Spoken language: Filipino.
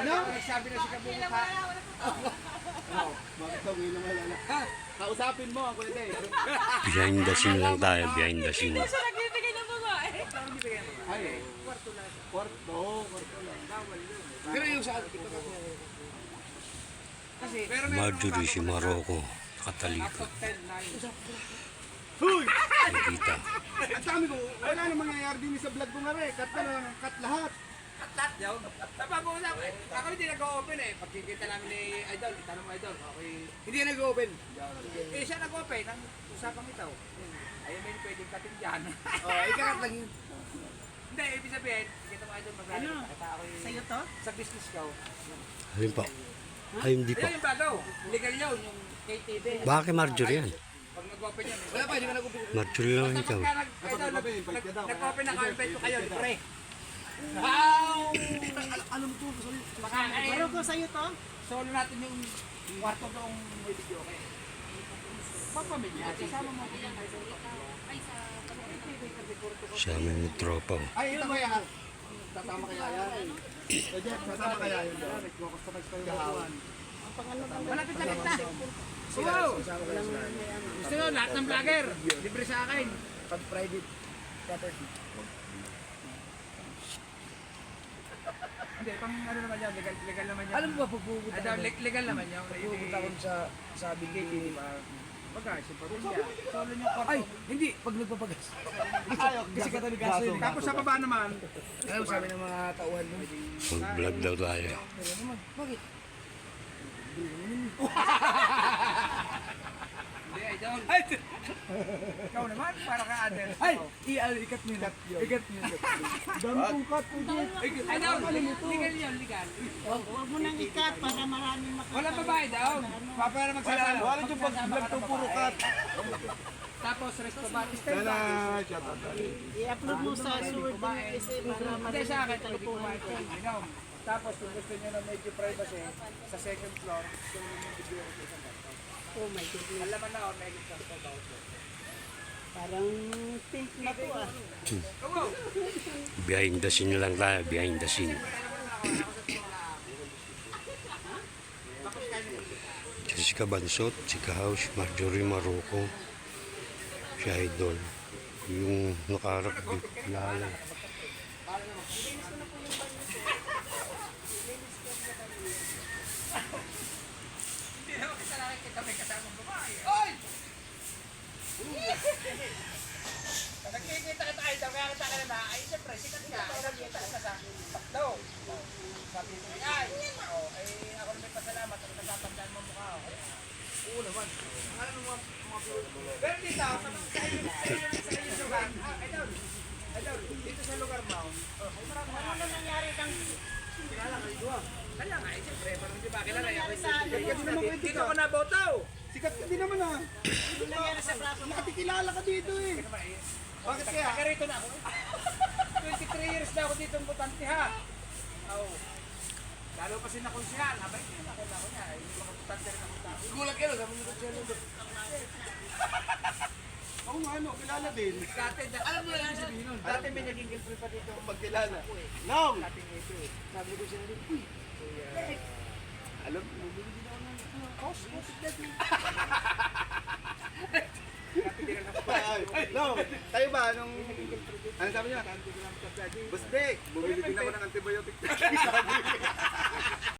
Ano? Sabi na si Kabumuka. Bakit daw ngayon naman wala? Kausapin mo ang kulit eh. Behind the scene lang tayo, behind the scene. Siya nagbibigay ng mga eh. Ay, kwarto lang. Kwarto lang. Bawal yun. Pero yung sa akin, Kasi, Marjorie si Marocco, nakatalikod. 10, 9. Huy! Nakikita. Ang dami ko, wala nang mangyayari din sa vlog ko nga rin. Cut na lang, cut lahat. lahat yun. Napag-uusap eh. Ako hindi nag-open eh. Pagkikita namin ni Idol, itanong mo Idol, okay. Hindi nag-open. Eh siya nag-open, ang usapang ito. Ayun may pwedeng katin dyan. Ikakat lang yun. Hindi, ibig sabihin, kita mo Idol, mag-rally. Ano? Kita ako Sa'yo to? sa business ko. Ayun pa. Ay, hindi pa. Ayun yung bago. Legal yun, yung KTV. Bakit Marjorie yan? Pag nag-open yun. Wala pa, hindi ka nag-open. Marjorie lang ikaw. Nag-open na ka-invite ko kayo, libre. Alam mo ito, Pero ko sa'yo to? solo natin yung kwarto doong may video kayo. Pagpamilya, kasama mo ko yung Siya may tropa. Ay, ito kaya. Tatama kaya yan. Tatama kaya yun. Nag-customize kayo gahawan. malapit na. Wow! Gusto nyo, lahat ng vlogger, libre sa akin. Pag private property. Hindi, pang ano naman yan, legal naman yan. Alam mo ba, pagpupunta legal naman yan. Pagpupunta ko sa bigay, di ba? Bagas, yung pamilya. Solo nyo kwarto. Ay, hindi, pag nagpapagas. Kasi kataligaso yun. Tapos sa baba naman, alam sabi ng mga tauhan mo. Mag-vlog daw tayo. Bakit? Hindi, idol. Ikaw naman, para ka Adel. Ay, ikat nyo na. Ikat nyo na. Dami kong cut. Idol, legal yun, legal. Huwag mo nang ikat para maraming makakita. Walang babae daw. Papa na magsasalo. Wala yung pag-vlog to puro cut. Tapos, resto ba? Stay Wala. ba? Shut up. I-upload mo sa sword ng kasi para Hindi sa akin, marinig pwede kumain ko. Inom. Tapos, kung gusto nyo na medyo privacy, sa second floor, gusto nyo yung video ko sa isang ganito. Oh my goodness. Alam mo na, may gusto ko daw. Parang pink na to ah. Go! Behind the scene lang tayo, behind the scene. Jessica Bansot, Chika House, Marjorie Marocco, si Idol. Yung nakaharap dito, kilala. Hindi naman kasalanan kita may kasamang babae. Oy! Nagkikita kita Idol, kaya kita ka na ay siyempre, sikat ka. Ay, nagkita ka sa Patlo. Sabi ko, ay, ako na may pasalamat, ang natatandaan mo mukha. Oo naman. Ang alam mo mga pero dito, sa inyong lugar, Idol, dito sa lugar mo, Ano na nangyari kang kilala kayo doon. Kaya nga, siyempre, parang di ba, kilala nangyari ako. sa ano? Dito ko nabotaw. Sikat ka din naman ah. Ano nangyari sa braso mo? Nakikilala ka dito eh. Bakit kaya? Taga rito na ako. 23 years na ako dito ang butante ha. Oo. Lalo pa sinakonsyahan. Abay, nakita ko niya. Hindi mga butante rin ako tao. Gulat kayo, sabi niyo ko Ako nga ano, kilala din. dati, alam mo lang sabihin nun. Dati may naging girlfriend pa dito. Magkilala. No! Dati ito eh. Sabi ko siya rin, uy. Alam mo, bumili din ako ng house. Dati din ako pa. No! Tayo ba? Anong... Ano sabi niya? Busdek! Bumili din ako ng antibiotic.